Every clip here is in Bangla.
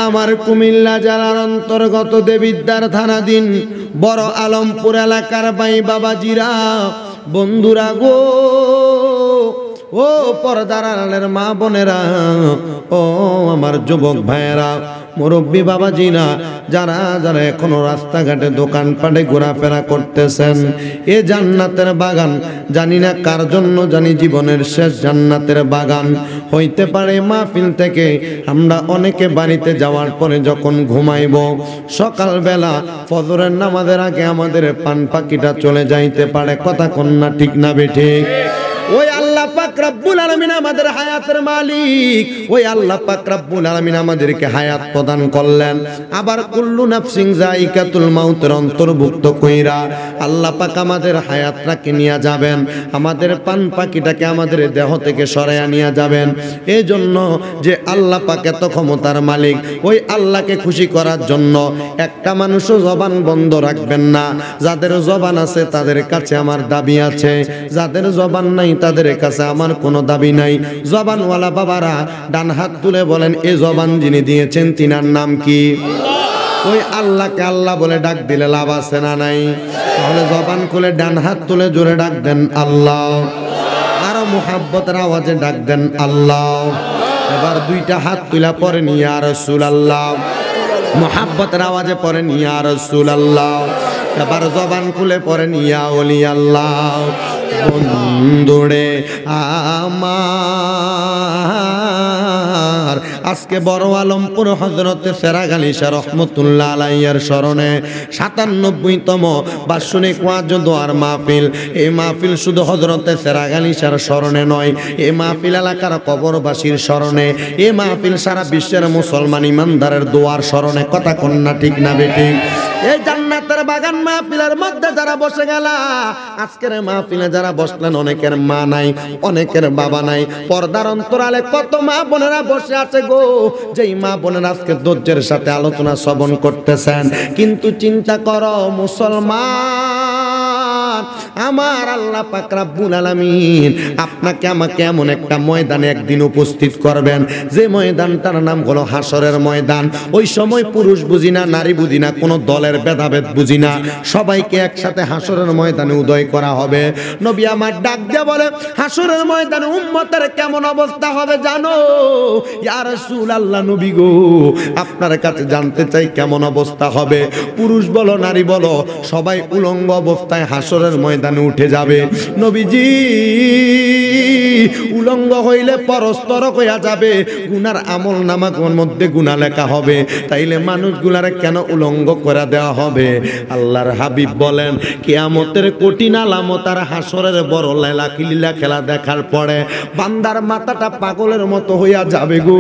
আমার কুমিল্লা জেলার অন্তর্গত দেবিদ্বার থানাধীন বড় আলমপুর এলাকার ভাই বাবাজিরা, বন্ধুরা গো, ও পর্দার আড়ালের মা বোনেরা, ও আমার যুবক ভাইয়েরা, মুরব্বী বাবাজিরা, যারা যারা এখনো রাস্তাঘাটে দোকানপাটে ঘোরাফেরা করতেছেন, এ জান্নাতের বাগান জানি না কার জন্য, জানি জীবনের শেষ জান্নাতের বাগান হইতে পারে। মাহফিল থেকে আমরা অনেকে বাড়িতে যাওয়ার পরে যখন ঘুমাইব, সকালবেলা ফজরের নামাজের আগে আমাদের পান পাখিটা চলে যাইতে পারে। কথা কন্যা ঠিক না বেঠিক? ওই আল্লাহ পাক রব্বুল আলামিন আমাদের হায়াতের মালিক, ওই আল্লাহ পাক রব্বুল আলামিন আমাদেরকে হায়াত প্রদান করলেন। আবার কুল্লু নাফসিন যায়িকাতুল মাউতের অন্তর্ভুক্ত কইরা আল্লাহ পাক আমাদের হায়াতটাকে নিয়ে যাবেন, আমাদের পান পাখিটাকে আমাদের দেহ থেকে সরাইয়া নিয়ে যাবেন। এই জন্য যে আল্লাহ পাক এত ক্ষমতার মালিক, ওই আল্লাহকে খুশি করার জন্য একটা মানুষও জবান বন্ধ রাখবেন না। যাদের জবান আছে তাদের কাছে আমার দাবি আছে, যাদের জবান নাই তাদের কাছে আমার কোনো দাবি নাই। জবানওয়ালা বাবারা ডান হাত তুলে বলেন, এই জবান যিনি দিয়েছেন তিনার নাম কি? ওই আল্লাহকে আল্লাহ বলে ডাক দিলে লাভ আছে না নাই? তাহলে জবান খুলে ডান হাত তুলে জোরে ডাক দেন আল্লাহ, আরো মুহাব্বতের আওয়াজে ডাক দেন আল্লাহ। এবার দুইটা হাত তুলা পরে ইয়া রাসূলুল্লাহ, মুহাব্বতের আওয়াজে পরে ইয়া রাসূলুল্লাহ। এবার জবান খুলে পরে ইয়া ওলি আল্লাহ। বন্ধুরে আমার, আজকে বড় আলমপুর হযরতে সেরাগালী শাহ রহমতুল্লাহ আলাইহির স্মরণে ৯৭তম বাৎসরিক ওয়াজ দোয়ার মাহফিল। এই মাহফিল শুধু হযরতে সেরাগালী শাহর স্মরণে নয়, এই মাহফিল এলাকার কবরবাসীর স্মরণে, এই মাহফিল সারা বিশ্বের মুসলমান ইমানদারের দোয়ার স্মরণে। কথা কন্যা ঠিক না বেঠিক? এই জান্নাতের বাগান মাহফিলের মধ্যে যারা বসে গেলা, আজকের মাহফিলে যারা বসলেন, অনেকের মা নাই, অনেকের বাবা নাই। পর্দার অন্তরালে কত মা বোনেরা বসে আছে গো, যেই মা বোনেরা আজকে ধৈর্যের সাথে আলোচনা শ্রবণ করতেছেন। কিন্তু চিন্তা করো মুসলমান, আমার আল্লাহ পাক রব্বুল আলামিন আপনাকে আমাকে এমন একটা ময়দানে একদিন উপস্থিত করবেন, যে ময়দানটার নাম হলো হাসরের ময়দান। ওই সময় পুরুষ বুঝি না, নারী বুঝি না, কোনো দলের ভেদাভেদ বুঝি না, সবাইকে একসাথে হাসরের ময়দানে উদয় করা হবে। নবী আমার ডাক দিয়ে বলে, হাসরের ময়দানে উম্মতের কেমন অবস্থা হবে জানো? ইয়া রাসূলুল্লাহ, নবী গো, আপনার কাছে জানতে চাই কেমন অবস্থা হবে। পুরুষ বলো নারী বলো, সবাই উলঙ্গ অবস্থায় হাসরের ময়দানে উঠে যাবে। নবীজি, উলঙ্গ হইলে পরস্তর হইয়া যাবে, গুনার আমল নামার মধ্যে গুনাহ লেখা হবে। তাইলে মানুষগুলার কেন উলঙ্গ করে দেওয়া হবে? আল্লাহর হাবিব বলেন, কিয়ামতের কঠিন আলামত আর হাসরের বড় লীলা খেলা দেখার পরে বান্দার মাথাটা পাগলের মতো হইয়া যাবে গো।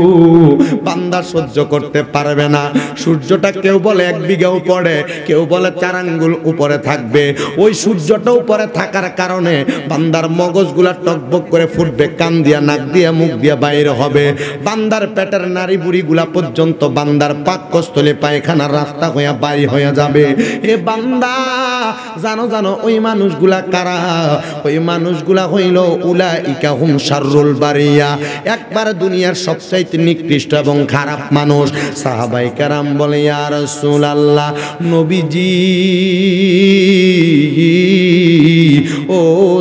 বান্দা সহ্য করতে পারবে না। সূর্যটা কেউ বলে 1 বিঘা উপরে, কেউ বলে 4 আঙ্গুল উপরে থাকবে। ওই সূর্যটা উপরে থাকার কারণে বান্দার মগজগুলা টকবক করে ফুটবে, কান দিয়া, নাক দিয়া, মুখ দিয়া বাইরে হবে। বান্দার পেটের নারী বুড়িগুলা পর্যন্ত বান্দার পাকস্থলে পায়খানার রাস্তা হইয়া বাড়ি হইয়া যাবে। এ বান্দা জানো জানো ওই মানুষগুলা কারা? ওই মানুষগুলা হইল উলাইকা হুম শাররুল বারিয়া, একবার দুনিয়ার সবচাইতে নিকৃষ্ট এবং খারাপ মানুষ। সাহাবায়ে কেরাম বলে, ইয়া রাসূলুল্লাহ, নবীজি, ও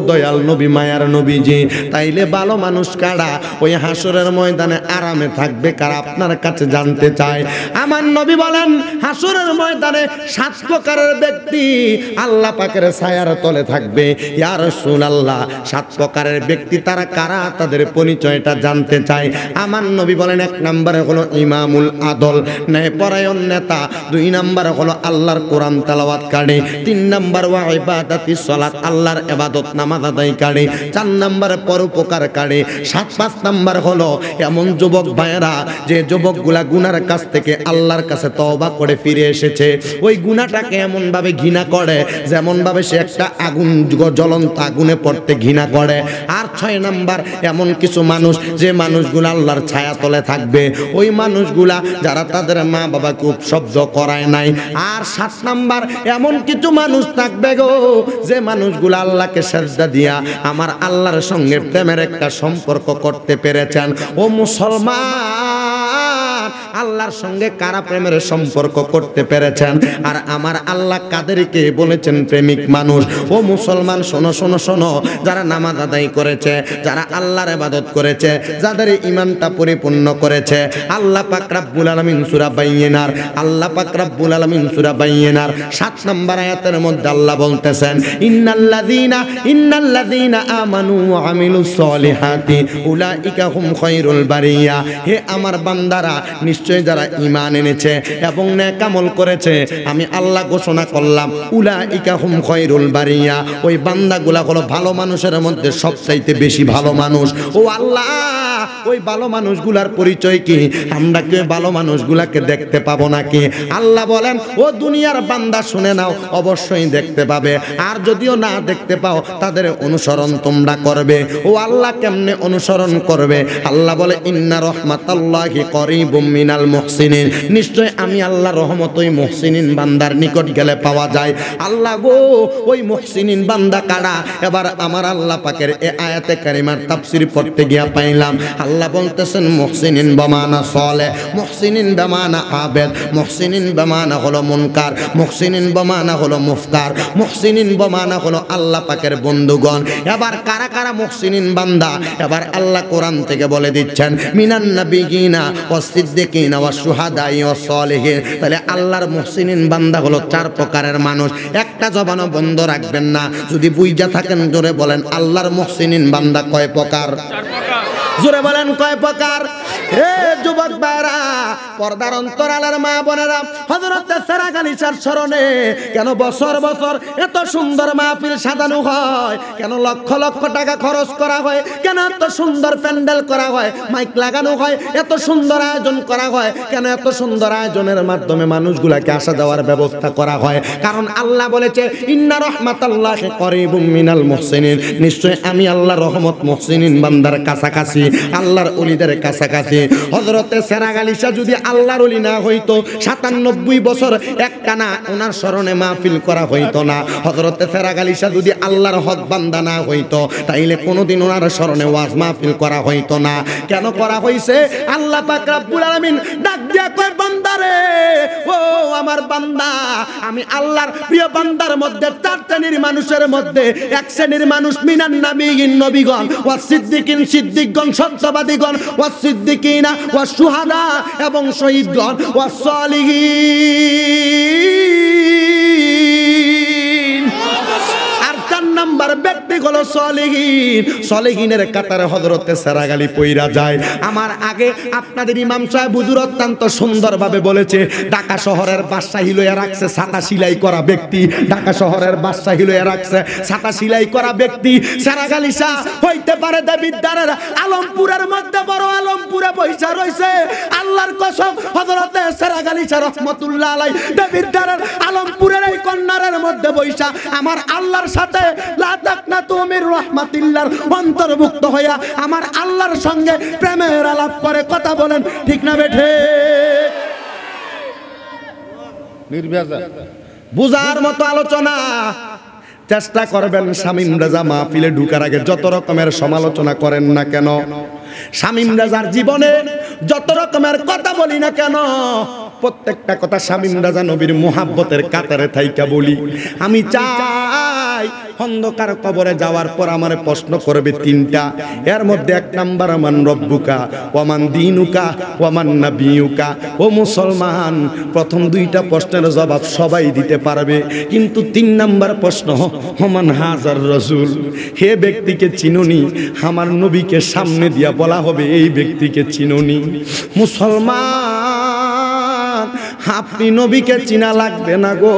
দয়াল নবী, মায়ার নবীজি, তাইলে ভালো মানুষ কারা? ওই হাসরের ময়দানে আরামে থাকবে কারা? আপনার কাছে জানতে চাই। আমার নবী বলেন, হাসরের ময়দানে 7 প্রকারের ব্যক্তি আল্লাহ পাকের ছায়ার তলে থাকবে। ইয়া রাসূলুল্লাহ, 7 প্রকারের ব্যক্তি তারা কারা? তাদের পরিচয়টা জানতে চাই। আমার নবী বলেন, 1 নম্বরে হলো ইমামুল আদল, ন্যায়পরায়ণ নেতা। 2 নম্বরে হলো আল্লাহর কোরআন তেলাওয়াতকারী। 3 নম্বর ওয়া ইবাদাতিস সালাত, আল্লাহর ইবাদত নামাজ আদায়কারী। 4 নম্বরে পরোপকারকারী। 5 নম্বর হলো এমন যুবক ভাইয়েরা, যে যুবকগুলা গুনার কাছ থেকে আল্লাহর কাছে তওবা করে ফিরে এসেছে। ওই গুনাহটাকে এমন ভাবে ঘৃণা করে যেমন ভাবে সে একটা আগুন, জ্বলন্ত আগুনে পড়তে ঘৃণা করে। আর 6 নম্বর এমন কিছু মানুষ, যে মানুষগুলো আল্লাহর ছায়া তলে থাকবে। ওই মানুষগুলা যারা তাদের মা বাবাকে উপশব্দ করায় নাই। আর 7 নম্বর এমন কিছু মানুষ থাকবে গো, যে মানুষগুলো আল্লাহকে সেজদা দিয়া আমার আল্লাহর সঙ্গে প্রেমের একটা সম্পর্ক করতে পেরেছেন। ও মুসলমান, আল্লাহর সঙ্গে কারা প্রেমের সম্পর্ক করতে পেরেছেন? আর আমার আল্লাহ কাদেরকে বলেছেন প্রেমিক মানুষ? ও মুসলমান শোনো শোনো শোনো, যারা নামাজ আদায় করেছে, যারা আল্লাহর ইবাদত করেছে, যাদের ঈমানটা পরিপূর্ণ করেছে, আল্লাহ পাক রব্বুল আলামিন সূরা বাইয়িনার, আল্লাহ পাক রব্বুল আলামিন সূরা বাইয়িনার 7 নম্বর আয়াতের মধ্যে আল্লাহ বলতেছেন ইন্নাল্লাযীনা আমানু ওয়া আমিলুস সলিহাতি উলাইকা হুম খায়রুল বারিয়া। হে আমার বান্দারা, নিশ্চয় যারা ঈমান এনেছে এবং নেক আমল করেছে, আমি আল্লাহ ঘোষণা করলাম উলাইকা হুম খায়রুল বারিয়া, ওই বান্দাগুলা হলো ভালো মানুষের মধ্যে সবচাইতে বেশি ভালো মানুষ। ও আল্লাহ, ওই ভালো মানুষগুলার পরিচয় কি? আমরা কি ভালো মানুষগুলাকে দেখতে পাবো নাকি? আল্লাহ বলেন, ও দুনিয়ার বান্দা শুনে নাও, অবশ্যই দেখতে পাবে। আর যদিও না দেখতে পাও, তাদের অনুসরণ তোমরা করবে। ও আল্লাহ কেমনে অনুসরণ করবে? আল্লাহ বলে ইন্না রাহমাতাল্লাহি করিবুম মিনাল মুহসিনিন, নিশ্চয় আমি আল্লাহ রহমত ওই মুহসিনিন বান্দার নিকট গেলে পাওয়া যায়। আল্লাহ গো, ওই মুহসিনিন বান্দা কারা? এবার আমার আল্লাহ পাকের এই আয়াতে কারিমার তাফসীর পড়তে গিয়া পাইলাম আল্লাহ বলতেছেন মুহসিনিন বামানা সালেহ, মুহসিনিন বামানা আবেদ, মুহসিনিন বামানা হলো মুনকার, মুহসিনিন বামানা হলো মুফতার, মুহসিনিন বামানা হলো আল্লাহ পাকের বন্ধুগণ। এবার কারা কারা মুহসিনিন বান্দা? এবার আল্লাহ কোরআন থেকে বলে দিচ্ছেন মিনান নাবিয়িনা ওয়াস সিদ্দিকিনা ওয়াস শুহাদাই ওয়াস সালিহিন। তাহলে আল্লাহর মুহসিনিন বান্দা হলো 4 প্রকারের মানুষ। একটা জবানও বন্ধ রাখবেন না, যদি বুঝা থাকেন জোরে বলেন আল্লাহর মুহসিনিন বান্দা কয় প্রকার? 4 প্রকার। জোরে বলেন কয় প্রকার? হে যুবক ভাইরা, পর্দার অন্তরালের মা বোনেরা, হযরত সেরাগ আলী শাহর স্মরণে কেন বছর বছর এত সুন্দর মাহফিল সাজানো হয়? কেন লক্ষ লক্ষ টাকা খরচ করা হয়? কেন এত সুন্দর প্যান্ডেল করা হয়, মাইক লাগানো হয়, এত সুন্দর আয়োজন করা হয়? কেন এত সুন্দর আয়োজনের মাধ্যমে মানুষগুলাকে আসা যাওয়ার ব্যবস্থা করা হয়? কারণ আল্লাহ বলেছে ইন্না রাহমাতাল্লাহি করিবুম মিনাল মুহসিনিন, নিশ্চয় আমি আল্লাহর রহমত মুহসিনিন বান্দার কাছাকাছি, আল্লাহর ওলিদের কাছাকাছি। হযরতে সেরাগ আলী শাহ যদি আল্লাহর ওলি না হইতো, 97 বছর একটানা ওনার স্মরণে মাহফিল করা হইতো না। হযরতে সেরাগ আলী শাহ যদি আল্লাহর হক বান্দা না হইতো, তাইলে কোনোদিন ওনার স্মরণে ওয়াজ মাহফিল করা হইতো না। কেন করা হইছে? আল্লাহ পাক রব্বুল আলামিন ডাক দিয়া কয় বান্দারে, ও আমার বান্দা, আমি আল্লাহর প্রিয় বান্দার মধ্যে 4 শ্রেণীর মানুষের মধ্যে এক শ্রেণীর মানুষ মিনান নাবিয়িন নবীগণ, ওয়াস সিদ্দিকিন সিদ্দিকগণ সত্যবাদীগণ, ওয়াস সিদ্দিকিনা ওয়াস শুহাদা এবং শহীদগণ, ওয়াস সালিহিন। আর 4 নাম্বার ব্যক্তি হলো সলিহিন। সলিহিনের কাতারে হযরতে সেরাগ আলী পইরা যায়। আমার আগে আপনাদের ইমাম সাহেব হুজুর অত্যন্ত সুন্দরভাবে বলেছে, ঢাকা শহরের বাদশাহী লইয়া রাখছে ছাতা সিলাই করা ব্যক্তি, ঢাকা শহরের বাদশাহী লইয়া রাখছে ছাতা সিলাই করা ব্যক্তি সেরাগ আলী শাহ হইতে পারে দেবিদ্বারের আলমপুরের মধ্যে, বড় আলমপুরে বৈশা রইছে। আল্লাহর কসম, হযরতে সেরাগ আলী শাহ রাহমাতুল্লাহ আলাইহি দেবিদ্বারের আলমপুরের এই কন্যারের মধ্যে বৈশা আমার আল্লাহর সাথে লা তাকনাতু মির রাহমাতিল্লাহর অন্তর্ভুক্ত হইয়া আমার আল্লাহর সঙ্গে প্রেমের আলাপ করে। কথা বলেন ঠিক না বেঠে? নির্ভেজাল বুঝার মতো আলোচনা। চেষ্টা করবেন শামীম রাজা মাহফিলে ঢুকার আগে যত রকমের সমালোচনা করেন না কেন, শামীম রাজার জীবনে যত রকমের কথা বলি না কেন, প্রত্যেকটা কথা শামীম রাজা নবীর মুহাব্বতের কাতারে থাইকা বলি। আমি চাই অন্ধকার কবরে যাওয়ার পর আমার প্রশ্ন করবে 3টা। এর মধ্যে 1 নাম্বার মান রব্বুকা ওয়ামান দীনুকা ওয়ামান নাবিয়ুকা। ও মুসলমান, প্রথম 2টা প্রশ্নের জবাব সবাই দিতে পারবে, কিন্তু 3 নাম্বার প্রশ্ন ওমান হাজার রাসূল, হে ব্যক্তিকে চিনুনি? আমার নবীকে সামনে দিয়া বলা হবে এই ব্যক্তিকে চিনুনি? মুসলমান, আপনি নবীকে চিনা লাগবে না গো।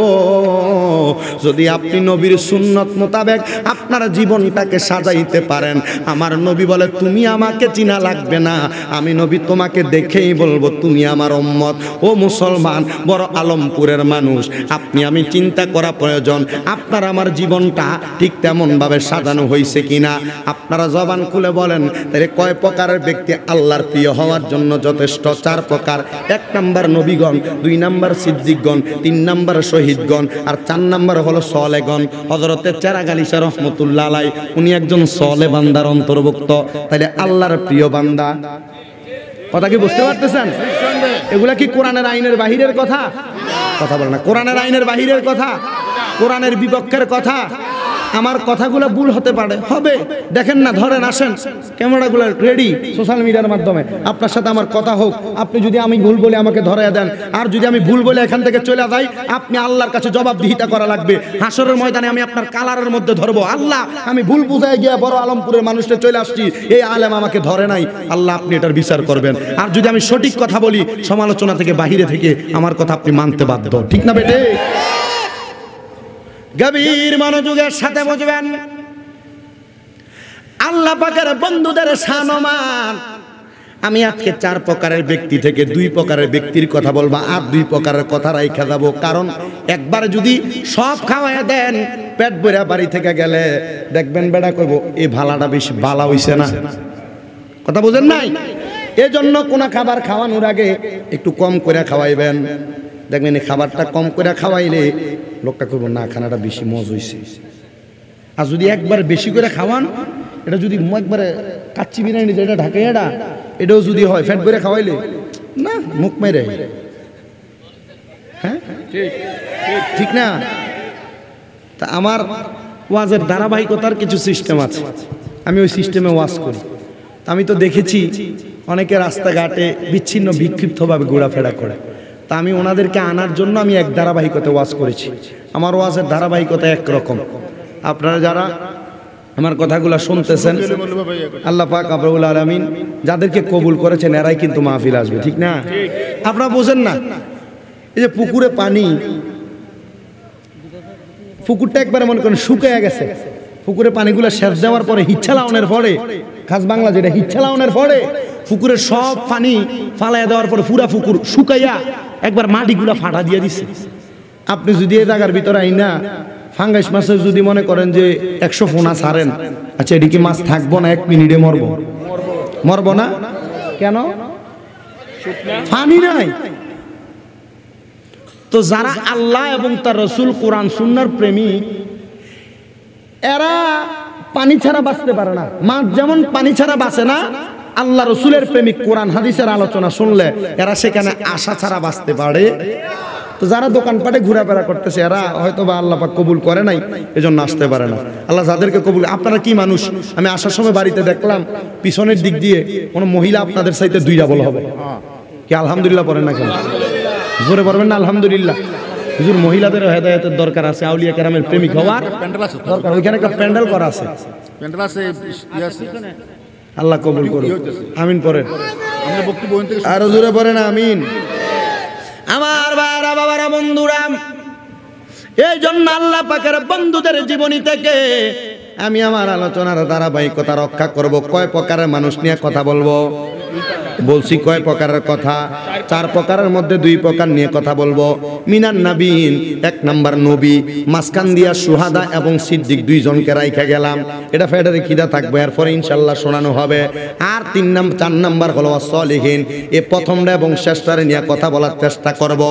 যদি আপনি নবীর সুন্নত মোতাবেক আপনার জীবনটাকে সাজাইতে পারেন, আমার নবী বলে তুমি আমাকে চিনা লাগবে না, আমি নবী তোমাকে দেখেই বলবো তুমি আমার উম্মত। ও মুসলমান, বড় আলমপুরের মানুষ, আপনি আমি চিন্তা করা প্রয়োজন আপনার আমার জীবনটা ঠিক তেমন ভাবে সাজানো হয়েছে কিনা। আপনারা জবান খুলে বলেন, তাহলে কয় প্রকারের ব্যক্তি আল্লাহর প্রিয় হওয়ার জন্য যথেষ্ট? 4 প্রকার। 1 নাম্বার নবীগণ, 2 নাম্বার সিদ্দিকগণ, 3 নাম্বার শহীদগণ, আর 4 নাম্বার হলো সলেগণ। হযরতে সেরাগ আলী শাহ রাহমাতুল্লাহ আলাইহি উনি একজন সলে বান্দার অন্তর্ভুক্ত। তাহলে আল্লাহর প্রিয় বান্দা কথা কি বুঝতে পারতেছেন? এগুলা কি কোরআনের আইনের বাহিরের কথা? কথা বলে না। কোরআনের আইনের বাহিরের কথা, কোরআনের বিপক্ষের কথা। আমার কথাগুলো ভুল হতে পারে, হবে। দেখেন না, ধরেন, আসেন, ক্যামেরাগুলো রেডি, সোশ্যাল মিডিয়ার মাধ্যমে আপনার সাথে আমার কথা হোক। আপনি যদি আমি ভুল বলে আমাকে ধরাইয়া দেন, আর যদি আমি ভুল বলে এখান থেকে চলে যাই, আপনি আল্লাহর কাছে জবাবদিহিতা করা লাগবে। হাসরের ময়দানে আমি আপনার কালারের মধ্যে ধরবো, আল্লাহ আমি ভুল বুঝাই গিয়ে বড় আলমপুরের মানুষটা চলে আসছি, এই আলেম আমাকে ধরে নাই, আল্লাহ আপনি এটার বিচার করবেন। আর যদি আমি সঠিক কথা বলি, সমালোচনা থেকে বাহিরে থেকে আমার কথা আপনি মানতে বাধ্য, ঠিক না বেটে? গভীর মনোযোগের সাথে বুঝবেন, আল্লাহ পাকের বন্ধুদের সম্মান। আমি আজকে 4 প্রকারের ব্যক্তি থেকে 2 প্রকারের ব্যক্তির কথা বলবো, আর 2 প্রকারের কথা রাইখা যাব। কারণ একবার যদি সব খাওয়াইয়া দেন, পেট ভরা বাড়ি থেকে গেলে দেখবেন বেড়া কইব এই ভালাটা বেশি বালা হইছে না। কথা বুঝেন নাই? এজন্য কোন খাবার খাওয়ানোর আগে একটু কম করে খাওয়াইবেন। দেখবেন এই খাবারটা কম করে খাওয়াইলে লোকটা করবো না, খানাটা বেশি মজ হয়েছে। আর যদি একবার বেশি করে খাওয়ান, এটা যদি একবারে কাচ্চি বিরিয়ানি যেটা ঢাকে এটাও যদি হয়, ফ্যাট করে খাওয়াইলে না মুখ মেরে, হ্যাঁ ঠিক না? তা আমার ওয়াজের ধারাবাহিকতার কিছু সিস্টেম আছে, আমি ওই সিস্টেমে ওয়াজ করি। আমি তো দেখেছি অনেকে রাস্তাঘাটে বিচ্ছিন্ন বিক্ষিপ্তভাবে ঘোরাফেরা করে, তা আমি ওনাদেরকে আনার জন্য আমি এক ধারাবাহিকতা ওয়াজ করেছি। আমার ওয়াজের ধারাবাহিকতা একরকম। আপনারা যারা আমার কথাগুলো শুনতেছেন, আল্লাহ পাক রব্বুল আলামিন যাদেরকে কবুল করেছেন এরাই কিন্তু মাহফিল আসবে, ঠিক না? আপনারা বোঝেন না, এই যে পুকুরে পানি, পুকুরটা একবারে মনে করেন শুকিয়ে গেছে, পুকুরে পানিগুলো সেচ দেওয়ার পরে হিচ্ছা লাউনের পরে, খাস বাংলা যেটা হিচ্ছা লাউনের পরে, পুকুরের সব পানি ফালাইয়া দেওয়ার পরে পুরা পুকুর শুকাইয়া একবার মাটিগুলা ফাটা দিয়ে দিছে। আপনি যদি এই জায়গার ভিতরে আইনা ফাঙ্গাস মাছের যদি মনে করেন যে 100 ফোনা ছাড়েন, আচ্ছা এটি কি মাছ থাকবো না 1 মিনিটে মরবো? মরবো না কেন? পানি নাই। তো যারা আল্লাহ এবং তার রসুল কোরআন সুন্নাহর প্রেমী, এরা পানি ছাড়া বাঁচতে পারে না। মাছ যেমন পানি ছাড়া বাঁচে না, আল্লাহ রসুলের প্রেমিক কোরআন হাদিসের আলোচনা শুনলে এরা সেখানে আশা ছাড়া বাঁচতে পারে। তো যারা দোকানপাটে ঘোরাফেরা করতেছে এরা হয়তো বা আল্লাহ পাক কবুল করে নাই, এজন্য আসতে পারে না। আল্লাহ যাদেরকে কবুল, আপনারা কি মানুষ, আমি আসার সময় বাড়িতে দেখলাম পিছনের দিক দিয়ে কোনো মহিলা আপনাদের সাথে 2 ডাবল হবে কি? আলহামদুলিল্লাহ পড়েন না কেন? জোরে পড়বেন না আলহামদুলিল্লাহ? হুজুর মহিলাদের হেদায়েতের দরকার আছে, আউলিয়া কেরামের প্রেমিক হওয়ার দরকার। ওইখানে একটা প্যান্ডেল করা আছে, আল্লাহ কবুল করুন, আমিন পড়েন। আরো জোরে পড়েন আমিন। আমার ভাইরা বাবারা বন্ধুরা, এই জন্য আল্লাহ পাকের বন্ধুদের জীবনী থেকে আমি আমার আলোচনার ধারাবাহিকতা রক্ষা করব। কয় প্রকারের মানুষ নিয়ে কথা বলবো বলছি? কয় প্রকারের কথা? 4 প্রকারের মধ্যে 2 প্রকার নিয়ে কথা বলবো। মিনান নাবিন, 1 নাম্বার নবী, মাঝখান দিয়া সুহাদা এবং সিদ্দিক 2 জনকে রাইখা গেলাম। এটা ফেডারে খিদা থাকবে, এরপরে ইনশাআল্লাহ শোনানো হবে। আর 4 নাম্বার হলো সলিহিন। এই প্রথমটা এবং শেষটারে নিয়ে কথা বলার চেষ্টা করব।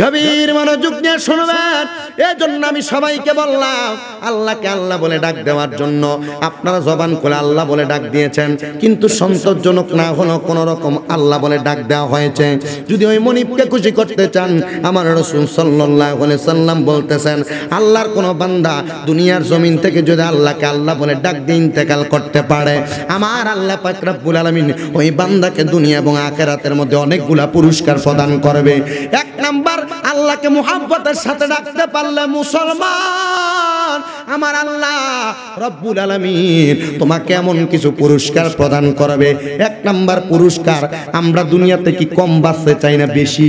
গভীর মনোযোগ নিয়ে শুনবেন। এই জন্য আমি সবাইকে বললাম আল্লাহকে আল্লাহ বলে ডাক দেওয়ার জন্য। আপনারা জবান করে আল্লাহ বলে ডাক দিয়েছেন, কিন্তু সন্তোষজনক না হলো কোন রকম আল্লাহ বলে ডাক দেওয়া হয়েছে। যদি ওই মনিবকে খুশি করতে চান, আমার রাসূল সাল্লাল্লাহু আলাইহি সাল্লাম বলতেছেন, আল্লাহর কোন বান্দা দুনিয়ার জমিন থেকে যদি আল্লাহকে আল্লাহ বলে ডাক দিয়ে ইন্তেকাল করতে পারে, আমার আল্লাহ পাক রব্বুল আলামিন ওই বান্দাকে দুনিয়া এবং আখিরাতের মধ্যে অনেকগুলা পুরস্কার প্রদান করবে। 1 নাম্বার, আল্লাহকে মুহাব্বতের সাথে ডাকতে পারলে মুসলমান, আমার আল্লাহ রব্বুল আলামিন তোমাকে এমন কিছু পুরস্কার প্রদান করবে। 1 নাম্বার পুরস্কার, আমরা দুনিয়াতে কি কম বাঁচতে চাই না বেশি?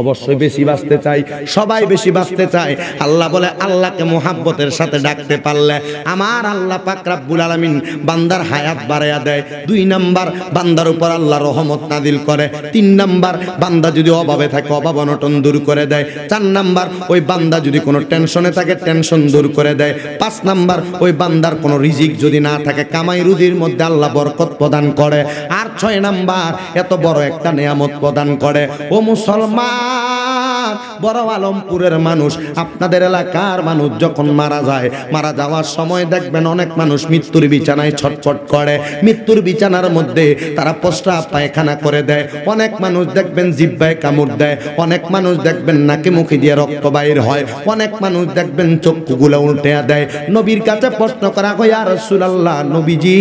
অবশ্যই বেশি বাঁচতে চাই, সবাই বেশি বাঁচতে চায়। আল্লাহ বলে আল্লাহকে মুহাব্বতের সাথে ডাকতে পারলে আমার আল্লাহ পাক রব্বুল আলামিন বান্দার হায়াত বাড়ায়া দেয়। 2 নাম্বার, বান্দার উপর আল্লাহ রহমত নাযিল করে। 3 নাম্বার, বান্দা যদি অভাবে থাকে অভাব অনটন দূর করে দেয়। 4 নাম্বার, ওই বান্দা যদি কোনো টেনশনে থাকে টেনশন দূর করে দেয়। 5 নাম্বার, ওই বান্দার কোনো রিজিক যদি না থাকে কামাই রুজির মধ্যে আল্লাহ বরকত প্রদান করে। আর 6 নাম্বার, এত বড় একটা নিয়ামত প্রদান করে। ও মুসলমান, বড় আলমপুরের মানুষ, আপনাদের এলাকার মানুষ যখন মারা যায়, মারা যাওয়ার সময় দেখবেন অনেক মানুষ মৃত্যুর বিছানায় ছটফট করে, মৃত্যুর বিছানার মধ্যে তারা প্রস্রাব পায়খানা করে দেয়। অনেক মানুষ দেখবেন জিহ্বায় কামড় দেয়, অনেক মানুষ দেখবেন নাকে মুখে দিয়ে রক্ত বাইর হয়, অনেক মানুষ দেখবেন চক্ষুগুলো উল্টে দেয়। নবীর কাছে প্রশ্ন করা হয়, ইয়া রাসূলুল্লাহ, নবীজি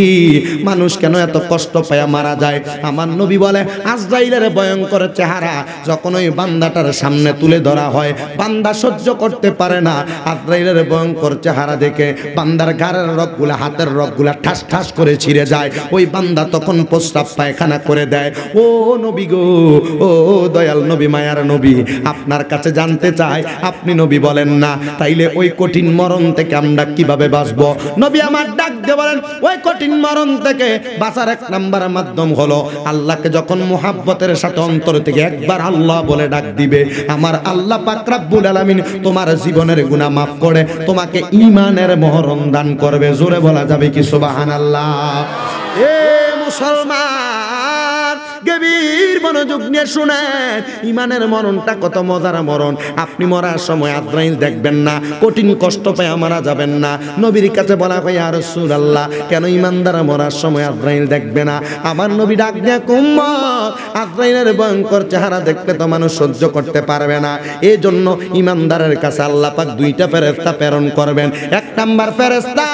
মানুষ কেন এত কষ্ট পায় মারা যায়? আমার নবী বলে, আজরাইলের ভয়ঙ্কর চেহারা যখন ওই বান্দাটার সামনে তুলে ধরা হয়, বান্দা সহ্য করতে পারে না। আজরাইলের ভয়ঙ্কর চেহারা দেখে বান্দার ঘাড়ের রগগুলা, হাতের রগগুলা ঠাস ঠাস করে ছিঁড়ে যায়। ওই বান্দা তখন প্রস্রাব পায়খানা করে দেয়। ও নবী গো, ও দয়াল নবী, মায়ার নবী, আপনার কাছে জানতে চাই, আপনি নবী বলেন না, তাইলে ওই কঠিন মরণ থেকে আমরা কিভাবে বাঁচবো? নবী আমার ডাক দিয়ে বলেন, ওই কঠিন মরণ থেকে বাঁচার এক নাম্বার মাধ্যম হলো আল্লাহকে যখন মুহাব্বতের সাথে অন্তর থেকে একবার আল্লাহ বলে ডাক দিবে, আমার আল্লাহ পাক রব্বুল আলামিন তোমার জীবনের গুনাহ মাফ করে তোমাকে ঈমানের মরণ দান করবে। জোরে বলা যাবে কি সুবহানাল্লাহ? এ মুসলমান, গভীর মনোযোগ নিয়ে শুনেন, ইমানের মরণটা কত মজার মরণ। আপনি মরার সময় আজরাইল দেখবেন না, কঠিন কষ্ট পেয়ে মারা যাবেন না। নবীর কাছে বলা হয়, ইয়া রাসূলুল্লাহ, কেন ইমানদার মরার সময় আজরাইল দেখবে না? আমার নবী ডাক দিয়ে, উম্মত, আজরাইলের ভয়ঙ্কর চেহারা দেখলে তো মানুষ সহ্য করতে পারবে না। এই জন্য ইমানদারের কাছে আল্লাহ পাক দুইটা ফেরেশতা প্রেরণ করবেন। এক নাম্বার ফেরেশতা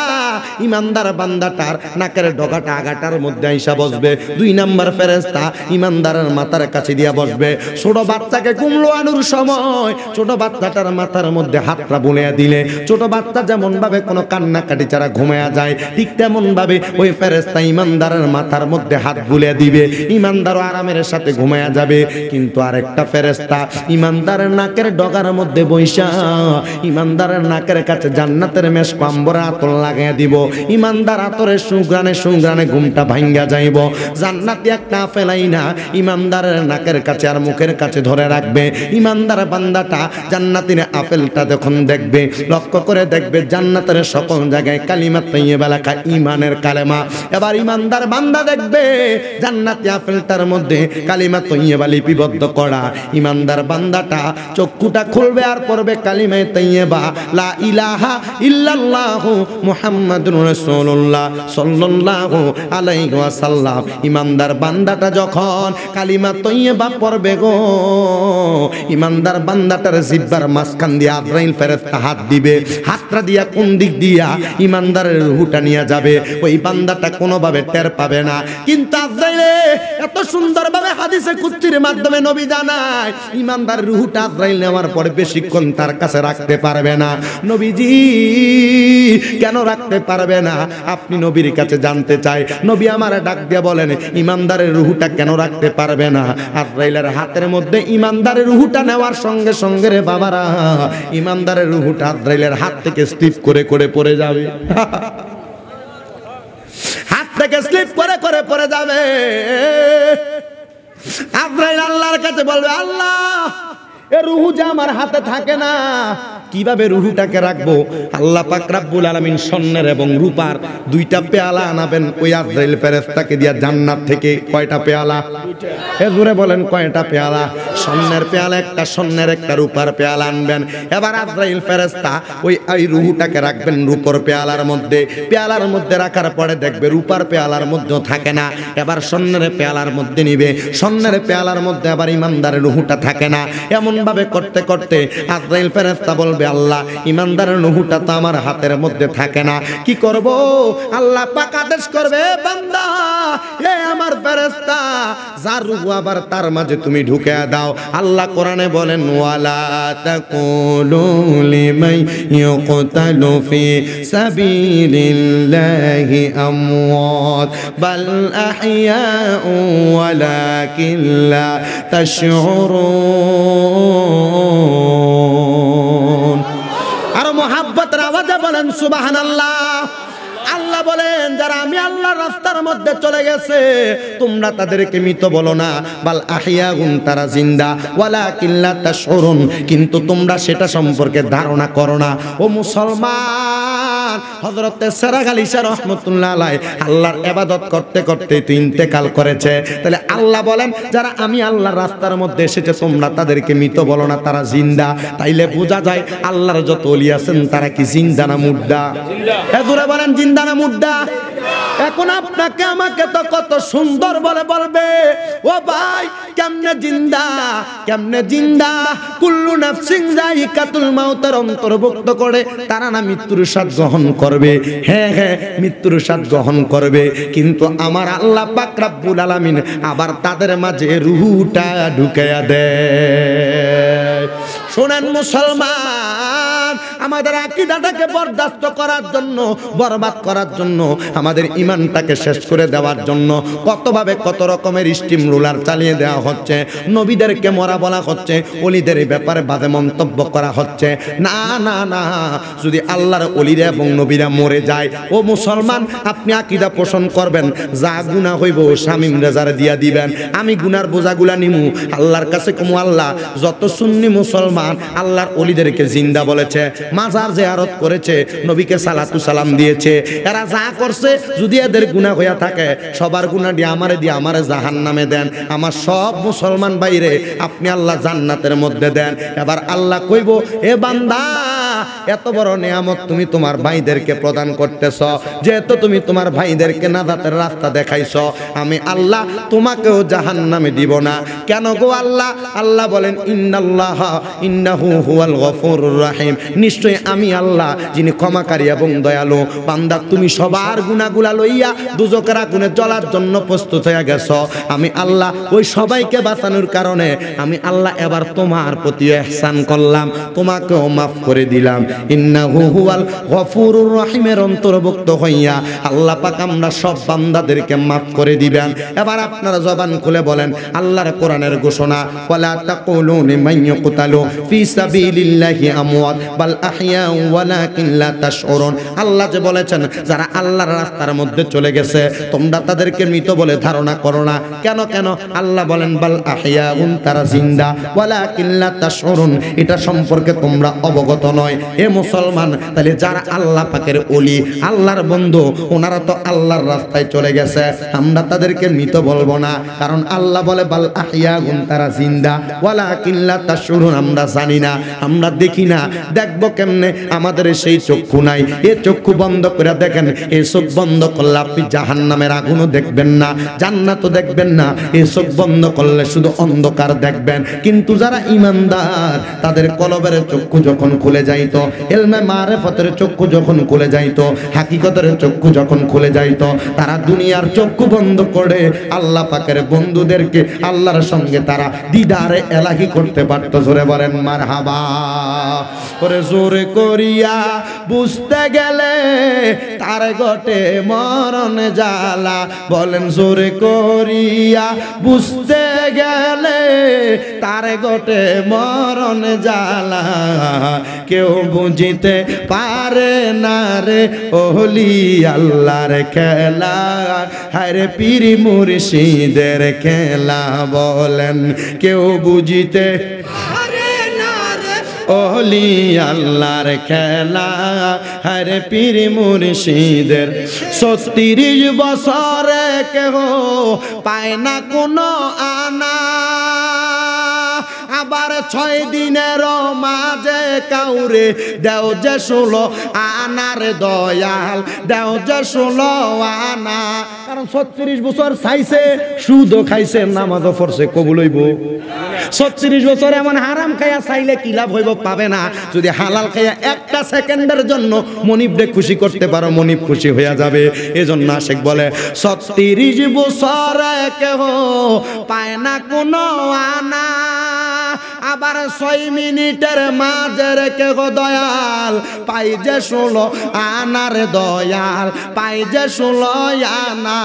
ইমানদার বান্দাটার নাকের ডগাটা আগাটার মধ্যে আইসা বসবে। দুই নাম্বার ফেরেশতা ইমানদারের মাথার কাছে দিয়া বসবে। ছোট বাচ্চাকে কুমলোয়ানোর সময় ছোট বাচ্চাটার মাথার মধ্যে হাতটা বুলিয়ে দিলে ছোট বাচ্চা যেমন ভাবে কোনো কান্নাকাটি ছাড়া ঘুমায়া যায়, ঠিক তেমন ভাবে ওই ফেরেশতা ইমানদারের মাথার মধ্যে হাত বুলিয়ে দিবে, ইমানদারও আরামের সাথে ঘুমায়া যাবে। কিন্তু আরেকটা ফেরেশতা ইমানদারের নাকের ডগার মধ্যে বৈশা ইমানদারের নাকের কাছে জান্নাতের মেশক আম্বরে আতর লাগাইয়া দিব। ইমানদার আতরের সুঘ্রাণে সুঘ্রাণে ঘুমটা ভাঙ্গা যাইব। জান্নাতি একটা ফেলাই না ইমানদারের নাকের কাছে আর মুখের কাছে ধরে রাখবে। ইমানদার বান্দাটা জান্নাতের আপেলটা যখন দেখবে, লক্ষ্য করে দেখবে জান্নাতের সকল জায়গায় কালিমা তাইয়্যিবা লেখা, ঈমানের কালেমা। এবার ইমানদার বান্দা দেখবে জান্নাতি আপেলটার মধ্যে কালিমা তাইয়্যিবা লিপিবদ্ধ করা। ইমানদার বান্দাটা চক্ষুটা খুলবে আর পড়বে কালিমা তাইয়্যিবা, লা ইলাহা ইল্লাল্লাহু মুহাম্মাদুর রাসূলুল্লাহ সাল্লাল্লাহু আলাইহি ওয়াসাল্লাম। ইমানদার বান্দাটা যখন কালিমা তাইয়্যিবা পড়বে গো, ইমানদার বান্দাটার জিহ্বার মাঝখান দিয়ে আজরাইল ফেরেশতা হাত দিবে। হাতটা দিয়া কোন দিক দিয়া ইমানদারের রূহটা নিয়ে যাবে, ওই বান্দাটা কোনোভাবে টের পাবে না। কিন্তু আজরাইলে এত সুন্দরভাবে হাদিসে কুদসির মাধ্যমে নবী জানায়, ইমানদার রূহটা আজরাইল নেওয়ার পরে বেশিক্ষণ তার কাছে রাখতে পারবে না। নবীজি কেন রাখতে পারবে না? আপনি নবীর কাছে জানতে চাই। নবী আমার ডাক দিয়ে বলেন, ইমানদারের রূহটা কেন রাখতে পারবে না? আজরাইলের হাতের মধ্যে ইমানদারের রূহটা নেওয়ার সঙ্গে সঙ্গে রে বাবারা, ইমানদারের রূহটা আজরাইলের হাত থেকে স্লিপ করে করে পড়ে যাবে। হাত থেকে স্লিপ করে করে পড়ে যাবে। আজরাইল আল্লাহর কাছে বলবে, আল্লাহ, এ রূহ যে আমার হাতে থাকে না, কিভাবে রূহটাকে রাখবো? আল্লাহ পাক রব্বুল আলামিন স্বর্ণের এবং রূপার দুইটা পেয়ালা আনাবেন ওই আজরাইল ফেরেশতাকে দিয়া জান্নাত থেকে। কয়টা পেয়ালা? এ জোরে বলেন, কয়টা পেয়ালা? স্বর্ণের পেয়ালা একটা, স্বর্ণের একটা, রূপার পেয়ালা আনবেন। এবার আজরাইল ফেরেশতা ওই রূহটাকে রাখবেন রূপর পেয়ালার মধ্যে। পেয়ালার মধ্যে রাখার পরে দেখবে রূপার পেয়ালার মধ্যেও থাকে না। এবার স্বর্ণের পেয়ালার মধ্যে নিবে, স্বর্ণের পেয়ালার মধ্যে আবার ইমানদারের রূহটা থাকে না। এমন ভাবে করতে করতে আজরাইল ফেরেশতা বলবে, আল্লাহ, ইমানদারের রূহটা তো আমার হাতের মধ্যে থাকে না, কি করব? আল্লাহ পাক আদেশ করবে, বান্দা, এ আমার ফেরেশতা, যার রূহ আবার তার মাঝে তুমি ঢুকে দাও। আল্লাহ কোরআনে বলেন, ওয়ালা তাকুলু লিমান ইউকতালু ফি সাবিলিল্লাহি আমওয়াত বাল আহইয়াউ ওয়ালাকিন লা তাশউরুন। আর মুহাব্বতের আওয়াজে বলেন সুবহানাল্লাহ। আল্লাহ বলেন, যারা আমি আল্লাহর রাস্তার মধ্যে চলে গেছে তোমরা তাদেরকে মৃত বলো না, বাল আহইয়াউন, তারা জিন্দা, ওয়ালাকিন লা তাশউরুন, কিন্তু তোমরা সেটা সম্পর্কে ধারণা করো না। ও মুসলমান, হযরতে সেরাগ আলী শাহ রাহমাতুল্লাহ আলাইহি আল্লাহর ইবাদত করতে করতে ইন্তেকাল করেছে। তাহলে আল্লাহ বলেন যারা আমি আল্লাহর রাস্তার মধ্যে এসেছে তোমরা তাদেরকে মৃত বলো না, তারা জিন্দা। তাইলে বোঝা যায় আল্লাহর যত ওলি আছেন তারা কি জিন্দা না মুর্দা? এজোরে বলেন জিন্দা না মুর্দা? এখন আপনাকে আমাকে তো কত সুন্দর বলে বলবে, ও ভাই কেমনে জিন্দা, কেমনে জিন্দা? কুল্লু নাফসিন যায়িকাতুল মাউতের অন্তর্ভুক্ত করে তারা না মৃত্যুর স্বাদ গ্রহণ করবে। হ্যাঁ হ্যাঁ, মৃত্যুর স্বাদ গ্রহণ করবে, কিন্তু আমার আল্লাহ পাক রব্বুল আলামিন আবার তাদের মাঝে রূহটা ঢুকাইয়া দেয়। শোনেন মুসলমান, আমাদের আকীদাটাকে বরদাস্ত করার জন্য, বরবাদ করার জন্য, আমাদের ঈমানটাকে শেষ করে দেওয়ার জন্য কতভাবে কত রকমের স্টিম রুলার চালিয়ে দেওয়া হচ্ছে। নবীদেরকে মরা বলা হচ্ছে, ওলিদের ব্যাপারে বাজে মন্তব্য করা হচ্ছে। না না না, যদি আল্লাহর ওলিরা এবং নবীরা মরে যায়, ও মুসলমান আপনি আকীদা পোষণ করবেন, যা গুনাহ হইব শামীম রেজারে দিয়া দিবেন, আমি গুনার বোঝাগুলা নিমু। আল্লাহর কাছে কমু আল্লাহ যত সুন্নি মুসলমান আল্লাহর ওলিদেরকে জিন্দা বলেছে, মাজার জিয়ারত করেছে, নবীকে সালাতু সালাম দিয়েছে, এরা যা করছে যদি এদের গুনাহ হইয়া থাকে সবার গুনাহ দিয়ে আমারে জাহান্নামে দেন। আমার সব মুসলমান ভাইরে আপনি আল্লাহ জান্নাতের মধ্যে দেন। এবার আল্লাহ কইব, এ বান্দা এত বড় নিয়ামত তুমি তোমার ভাইদেরকে প্রদান করতেছ, যেহেতু তুমি তোমার ভাইদেরকে নাজাতের রাস্তা দেখাইছ, আমি আল্লাহ তোমাকেও জাহান্নামে দিব না। কেন গো আল্লাহ? আল্লাহ বলেন ইন্নাহু হুয়াল গফুরুর রহিম, নিশ্চয় আমি আল্লাহ যিনি ক্ষমাকারী এবং দয়ালু। বান্দা তুমি সবার গুনাহগুলা লইয়া দুজকের আগুনে জ্বলার জন্য প্রস্তুত হয়ে গেছ, আমি আল্লাহ ওই সবাইকে বাঁচানোর কারণে আমি আল্লাহ এবার তোমার প্রতি ইহসান করলাম, তোমাকেও মাফ করে দিলাম। ইন্নাহু হুয়াল গফুরুর রহিমের অন্তর্ভুক্ত হইয়া আল্লাহ পাক আমরা সব বান্দাদেরকে মাফ করে দিবেন। এবার আপনারা জবান খুলে বলেন আল্লাহর কোরআনের ঘোষণা, ওয়ালা তাকুলু লিমান ইয়াকতালু ফি সাবিলিল্লাহি আমওয়াত বাল আহইয়া ওয়ালাকিন লা তাশউরুন। আল্লাহ যে বলেছেন যারা আল্লাহর রাস্তার মধ্যে চলে গেছে তোমরা তাদেরকে মৃত বলে ধারণা করো না। কেন কেন? আল্লাহ বলেন বাল আহইয়াউন, তারা জিন্দা, ওয়ালাকিন লা তাশউরুন, এটা সম্পর্কে তোমরা অবগত নয়। এ মুসলমান, তাহলে যারা আল্লাহ পাকের ওলি, আল্লাহর বন্ধু, ওনারা তো আল্লাহর রাস্তায় চলে গেছে, আমরা তাদেরকে মৃত বলবো না, কারণ আল্লাহ বলে বাল আহইয়াউন, তারা জিন্দা, ওয়ালাকিন লা তাশউরুন, আমরা জানি না, আমরা দেখি না। দেখবো কেমনে? আমাদের সেই চক্ষু নাই। এ চক্ষু বন্ধ করে দেখেন, এই চোখ বন্ধ করলে আপনি জাহান্নামের আগুনও দেখবেন না, জান্নাতও দেখবেন না। এই চোখ বন্ধ করলে শুধু অন্ধকার দেখবেন। কিন্তু যারা ঈমানদার তাদের কলবের চক্ষু যখন খুলে যাইতো, ইলমে মারিফতের চক্ষু যখন খুলে যাইতো, হাকিকতের চক্ষু যখন খুলে যাইতো, তারা দুনিয়ার চক্ষু বন্ধ করে আল্লাহ পাকের বন্ধুদেরকে আল্লাহর সঙ্গে তারা দিদারে এলাহি করতে পারত। জোরে বলেন মারহাবা। ওরে জোরে করিয়া বুঝতে গেলে তার ঘটে মরণ জ্বালা, বলেন জোরে করিয়া বুঝতে গেলে তার ঘটে মরণ জ্বালা, কেউ বুঝিতে পারে না রে ওলি আল্লাহর খেলা, হায়রে পীর মুর্শিদের খেলা, বলেন কেউ বুঝিতে ওলি আল্লাহর খেলা, হরে পীর মুর্শিদের। ৩৬ বছরে কেহ পায় না কোনো আনা, আবার ৬ দিনের মাঝে কাউরে দেও যে ১৬ আনার দয়াল, দেও যে ১৬ আনা। কারণ ৩৬ বছর চাইছে, সুদও খাইছে, নামাজও পড়ছে, কবুল হইব? ৩৬ বছর এমন হারাম খাইয়া চাইলে কি লাভ হইব? পাবে না। যদি হালাল খাইয়া একটা সেকেন্ডের জন্য মনিবরে খুশি করতে পারো, মনিব খুশি হইয়া যাবে। এজন্য আশেক বলে ৩৬ বছর কেহ পায় না কোনো আনা, আবার ৬ মিনিটের মাঝে কেহ দয়াল পাই যে ১৬ আনার দয়াল, পাই যে ১৬ আনা।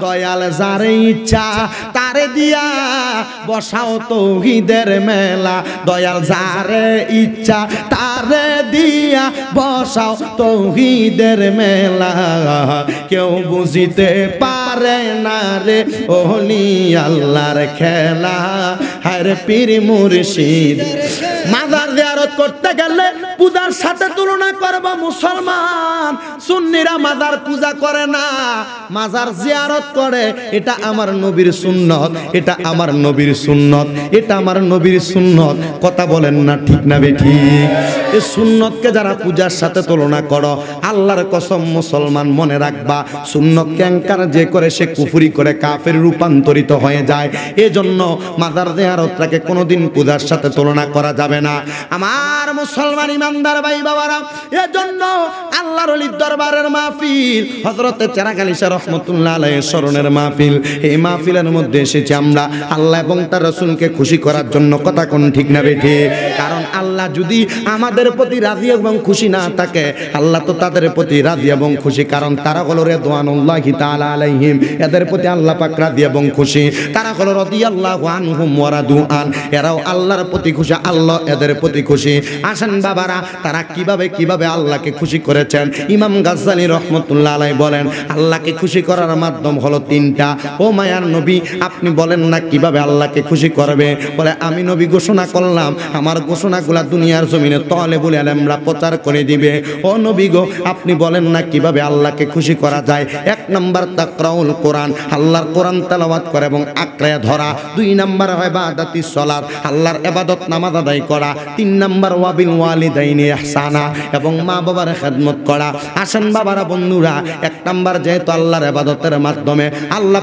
দয়াল যারে ইচ্ছা তারে দিয়া বসাও তৌহিদের মেলা, দয়াল যারে ইচ্ছা তারে দিয়া বসাও তৌহিদের মেলা, কেউ বুঝিতে পারে না রে ওলি আল্লাহর খেলা, হায়রে পীর মুর্শিদ। মাজার জিয়ারত জিয়ারত করতে গেলে পূজার সাথে তুলনা করব মুসলমান। সুন্নিরা মাজার পূজা করে না, মাজার জিয়ারত করে। এটা আমার নবীর সুন্নত, এটা আমার নবীর সুন্নত, এটা আমার নবীর সুন্নত। কথা বলেন না ঠিক না বেঠিক? এই সুন্নতকে যারা পূজার সাথে তুলনা করো, আল্লাহর কসম মুসলমান মনে রাখবা, সুন্নত ক্যাঙ্কার যে করে সে কুফরি করে কাফের রূপান্তরিত হয়ে যায়। এজন্য মাজার জিয়ারতটাকে কোনোদিন পূজার সাথে তুলনা করা যাবে না আমার মুসলমান ইমানদার ভাই বাবারা। এজন্য আল্লাহর ওলির দরবারের মাহফিল, হযরতে চেরাগ আলী শাহ রাহমাতুল্লাহ আলাইহির স্মরণের মাহফিল, এই মাহফিলের মধ্যে এসেছি আমরা আল্লাহ এবং তার রাসূলকে খুশি করার জন্য। কথা কোন ঠিক না বেঠিক? কারণ আল্লাহ যদি আমাদের প্রতি রাজি এবং খুশি না থাকে, আল্লাহ তো তাদের প্রতি রাজি এবং খুশি, কারণ তারা হলো রিদওয়ানুল্লাহি তাআলা আলাইহিম। এদের প্রতি আল্লাহ পাক রাজি এবং খুশি। তারা হলো রাদিয়াল্লাহু আনহুম ওয়া রাদু আন, এরাও আল্লাহর প্রতি খুশি, আল্লাহ এদের প্রতি খুশি। আসেন বাবারা, তারা কিভাবে আল্লাহকে খুশি করেছেন। ইমাম গাজ্জালী রাহমাতুল্লাহ আলাইহি বলেন, আল্লাহকে খুশি করার মাধ্যম হলো তিনটা। ও মায়ার নবী, আপনি বলেন না কিভাবে আল্লাহকে খুশি করবে? বলে, আমি নবী ঘোষণা করলাম, আমার ঘোষণাগুলা দুনিয়ার জমিনে তালেবুল ইলমরা প্রচার করে দিবে। ও নবী গো, আপনি বলেন না কিভাবে আল্লাহকে খুশি করা যায়? এক নাম্বার তাকরাউল কোরআন, আল্লাহর কোরআন তেলাওয়াত করে এবং আঁকড়ে ধরা। দুই নাম্বার ইবাদাতিস সালাত, আল্লাহর ইবাদত নামাজ আদায় করা। তিন নাম্বার ওয়াবিল ওয়ালিদাইনি ইহসানা, এবং মা বাবার খেদমত করা। আসেন বাবারা বন্ধুরা, এক নাম্বার যেহেতু আল্লাহর ইবাদতের মাধ্যমে আল্লাহ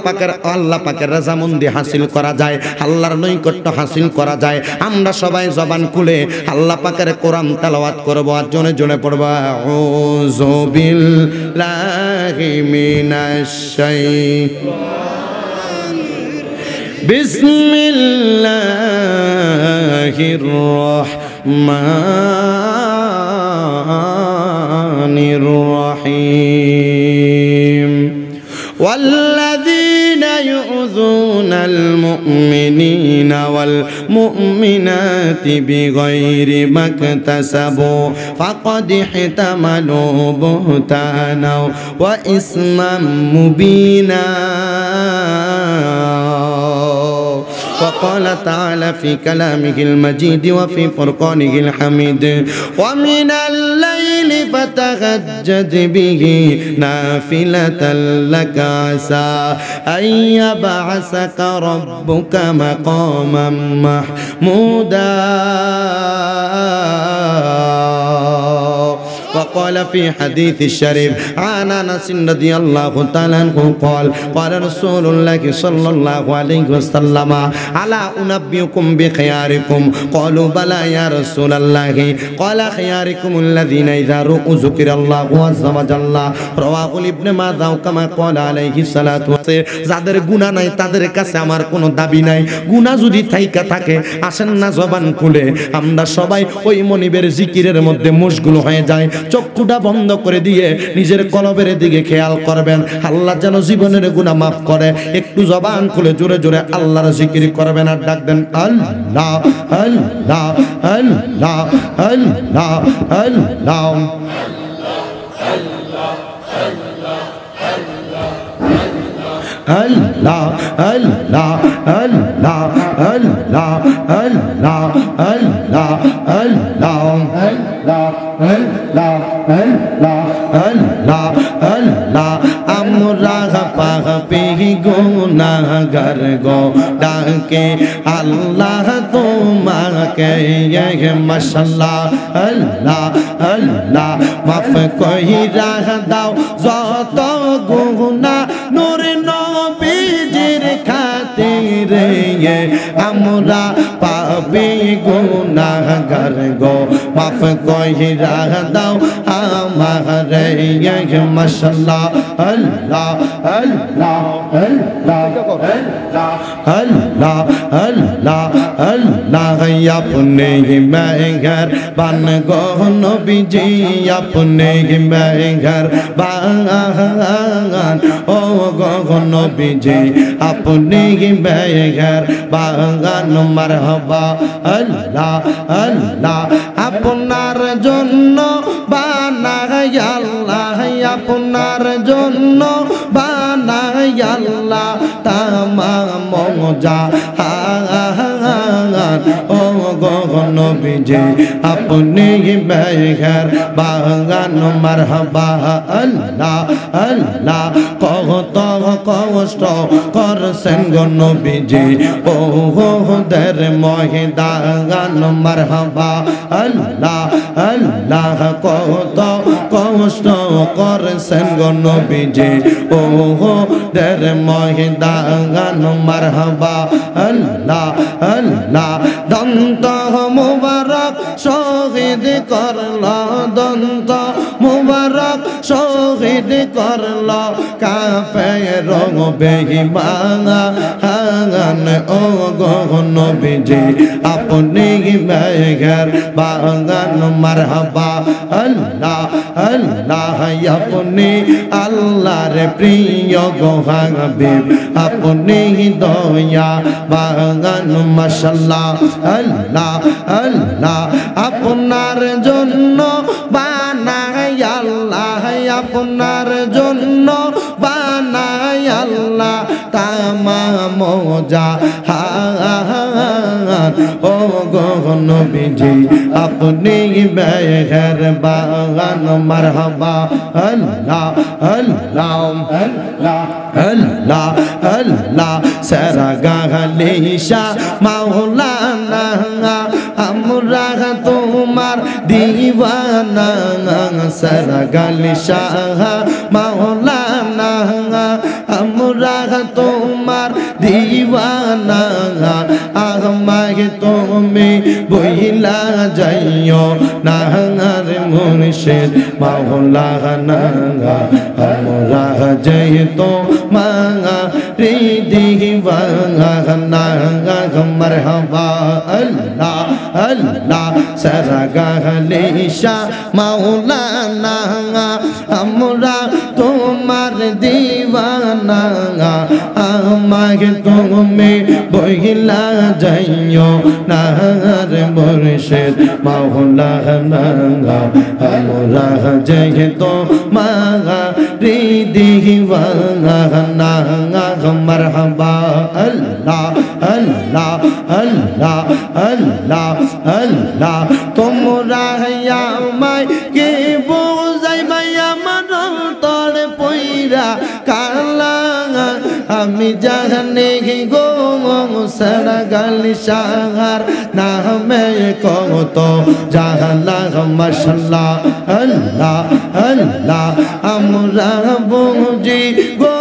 পাকের রাজামন্দি হাসিল করা যায়, আল্লাহর নৈকট্য হাসিল করা যায়। আমরা সবাই জবান খুলে আল্লাহ পাকের কোরআন তেলাওয়াত করব আর জনে জনে পড়ব, আউযু বিল্লাহি মিনাশ শাইতানির বিসমিল্লাহির রাহমানির রাহিম। والذين يؤذون المؤمنين والمؤمنات بغير ما اكتسبوا فقد احتملوا بهتانا وإثما مبينا. وقال تعالى في كلامه المجيد وفي فرقانه الحميد، ومن الليل فتهجد به نافلة لك عسى أن يبعثك ربك مقاما محمودا. وقال في حديث الشريف عن أنس رضي الله تعالى عنه قال قال رسول الله صلى الله عليه وسلم ألا أنبئكم بخياركم؟ قالوا بلى يا رسول الله قال خياركم الذين إذا رؤوا ذكر الله عز وجل. رواه ابن ماجه كما قال عليه الصلاة والسلام. যাদের গুনাহ নাই তাদের কাছে আমার কোনো দাবি নাই। গুনাহ যদি থাইকা থাকে, আসেন না জবান খুলে আমরা সবাই ওই মনিবের জিকিরের মধ্যে মশগুল হয়ে যায়। চক্ষুটা বন্ধ করে দিয়ে নিজের কলবের দিকে খেয়াল করবেন, আল্লাহ যেন জীবনের গুনাহ মাফ করে। একটু জবান খুলে জোরে জোরে আল্লাহর জিকির করবেন আর ডাক দেন, আল্লাহ আল্লাহ আল্লাহ আল্লাহ আল্লাহ। Allah Allah Allah Allah Allah Allah Allah Allah Allah Allah আমরা পাপী গুনাহগার গো ডাকে আল্লাহ তোমাকে মাশাআল্লাহ আল্লাহ আল্লাহ মাফ কইরা দাও যত গুনাহ নূরে নবীজির খাতিরে আমরা পাপী গুনাহগার গো মাফ কইরা দাও আমারে মাশাআল্লাহ আল্লাহ আল্লাহ আল্লাহ আল্লাহ আল্লাহ আল্লাহ আপনি মেহের বান গো নবীজি আপনি মেহের বান ও গো নবীজি আপনি মেহের বান মারহাবা আল্লাহ আল্লাহ আপনার জন্য বানাই আল্লাহ আপনার জন্য বানাই আল্লাহ তামাম জাহান ও গো নবীজি আপনি মেহের বাগান মারহাবা আল্লাহ আল্লাহ কত কষ্ট করছেন গো নবীজি ওহুদের ময়দান মারহাবা আল্লাহ আল্লাহ কত কষ্ট করছেন গো নবীজি ওহুদের ময়দান মারহাবা আল্লাহ আল্লাহ দন্ত মুবারক শহীদ করল দন্ত মুবারক শহীদ করল কাফের বেঈমান ও গো নবীজি আপনি মেহের বাগান মারহাবা আল্লাহ আল্লাহ আপনি আল্লাহর প্রিয় গো হাবিব আপনি দয়া বাগান মাশাআল্লাহ আল্লাহ আল্লাহ আপনার জন্য বানাই আল্লাহ আপনার জন্য বানাই আল্লাহ তামাম জাহান ও গো নবীজি আপনি মেহের বাগান মারহাবা আল্লাহ আল্লাহ আল্লাহ আল্লাহ আল্লাহ সারা গালিশা মাওলানা আমরা তোমার দিওয়ানা সারা গালিশা মাওলানা আমরা তোমার দিওয়ানা আমাকে তুমি বইলা যাইও না রে মুর্শিদ মাওলানা আমরা যাই তো মাঙ্গা রে দিওয়ানা মারহাবা আল্লাহ আল্লাহ সারা গালিশা মাওলানা আমরা তোমার দিওয়ানা আমাকে তুমি বইলা যাইও না রে মুর্শিদ মাওলানা আমরা যাই তো মাঙ্গা রে দিওয়ানা মারহাবা আল্লাহ আল্লাহ আল্লাহ আল্লাহ আল্লাহ তোমরা আমায় কে বোঝাইবা আমার অন্তর পইরা কালা আমি জানি গো সারা গালিশার নামে কত জাহালা মাশাআল্লাহ আল্লাহ আল্লাহ আমরা বুঝি গো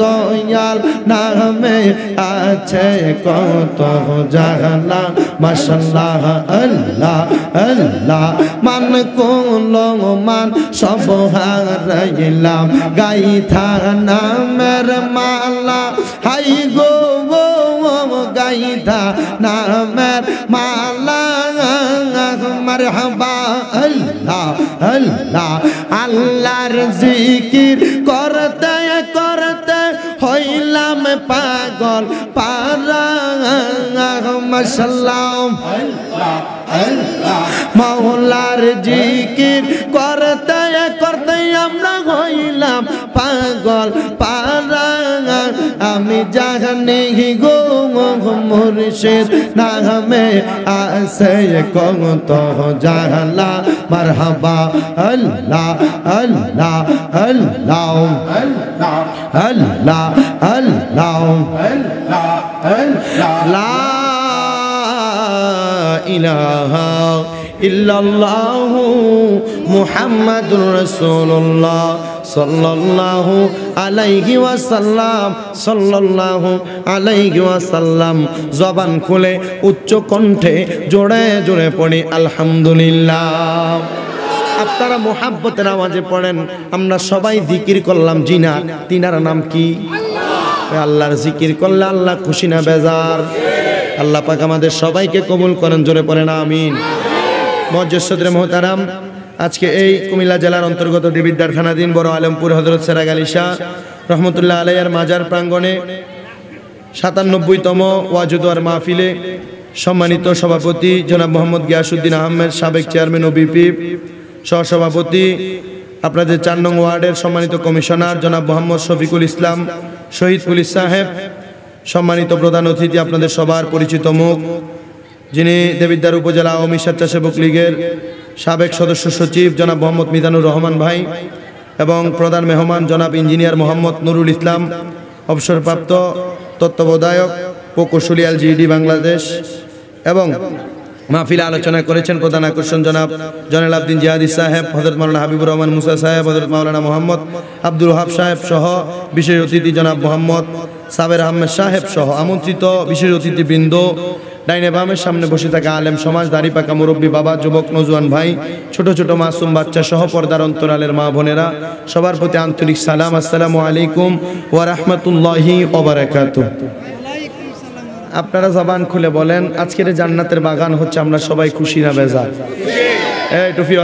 দয়াল নামে আছে কত জাহালা মাশাআল্লাহ আল্লাহ আল্লাহ মান কোন মান সব হারাইলাম গাইথা নামের মালা হাই গো গাইথা নামের মালা মারহাবা আল্লাহ আল্লাহ আল্লাহর জিকির করতে করতে হইলাম পাগল পারা মাশাআল্লাহ আল্লাহ আল্লাহ মাওলার জিকির করতে করতে আমরা হইলাম পাগল পারা আমি জানি গো মুর্শিদ নামে আছে কত জাহালা মারহাবা আল্লাহ আল্লাহ আল্লাহ আল্লাহ আল্লাহ আল্লাহ লা ইলাহা ইল্লাল্লাহু মুহাম্মাদুর রাসূলুল্লাহ সাল্লাল্লাহু আলাইহি ওয়াসাল্লাম সাল্লাল্লাহু আলাইহি ওয়াসাল্লাম জবান খুলে উচ্চ কণ্ঠে জোরে জোরে পড়ি আলহামদুলিল্লাহ। আপনারা মোহাব্বতের আওয়াজে পড়েন, আমরা সবাই জিকির করলাম জিনা, তিনার নাম কি? আল্লাহর জিকির করলে আল্লাহ খুশি না বেজার? আল্লাহ পাক আমাদের সবাইকে কবুল করেন, জোরে পড়েন আমিন। মুআজ্জিজ মুহতারাম, আজকে এই কুমিল্লা জেলার অন্তর্গত দেবিদ্বার থানাধীন বড় আলমপুর হযরত সেরাগ আলী শাহ রহমতুল্লাহ আলাইহির মাজার প্রাঙ্গণে ৯৭তম ওয়াজুদওয়ার মাহফিলে সম্মানিত সভাপতি জনাব মোহাম্মদ গিয়াসউদ্দিন আহমেদ, সাবেক চেয়ারম্যান ওবিপি, সহসভাপতি আপনাদের ৪ নং ওয়ার্ডের সম্মানিত কমিশনার জনাব মোহাম্মদ শফিকুল ইসলাম শহীদ পুলিশ সাহেব, সম্মানিত প্রধান অতিথি আপনাদের সবার পরিচিত মুখ যিনি দেবিদ্বার উপজেলা আওয়ামী স্বেচ্ছাসেবক লীগের সাবেক সদস্য সচিব জনাব মোহাম্মদ মিজানুর রহমান ভাই এবং প্রধান মেহমান জনাব ইঞ্জিনিয়ার মোহাম্মদ নুরুল ইসলাম, অবসরপ্রাপ্ত তত্ত্বাবধায়ক প্রকৌশলী LGD বাংলাদেশ। এবং মাহফিলে আলোচনা করেছেন প্রধান আকর্ষণ জনাব জয়নুল আবদিন জিহাদি সাহেব, হযরত মাওলানা হাবিবুর রহমান মুসা সাহেব, হযরত মাওলানা মোহাম্মদ আব্দুল ওহাব সাহেব সহ বিশেষ অতিথি জনাব মোহাম্মদ সাবের আহমেদ সাহেব সহ আমন্ত্রিত বিশেষ অতিথিবৃন্দ, ডাইনে বামের সামনে বসে থাকা আলেম সমাজ, দাড়ি পাকা মুরব্বী বাবা, যুবক নজওয়ান ভাই, ছোট ছোট মাসুম বাচ্চা সহ পর্দার অন্তরালের মা বোনেরা, সবার প্রতি আন্তরিক সালাম। আসসালামু আলাইকুম ওয়া রাহমাতুল্লাহি ওয়া বারাকাতুহু। আপনারা জবান খুলে বলেন, আজকের জান্নাতের বাগান হচ্ছে আমরা সবাই খুশি না বেজার? এই টুপি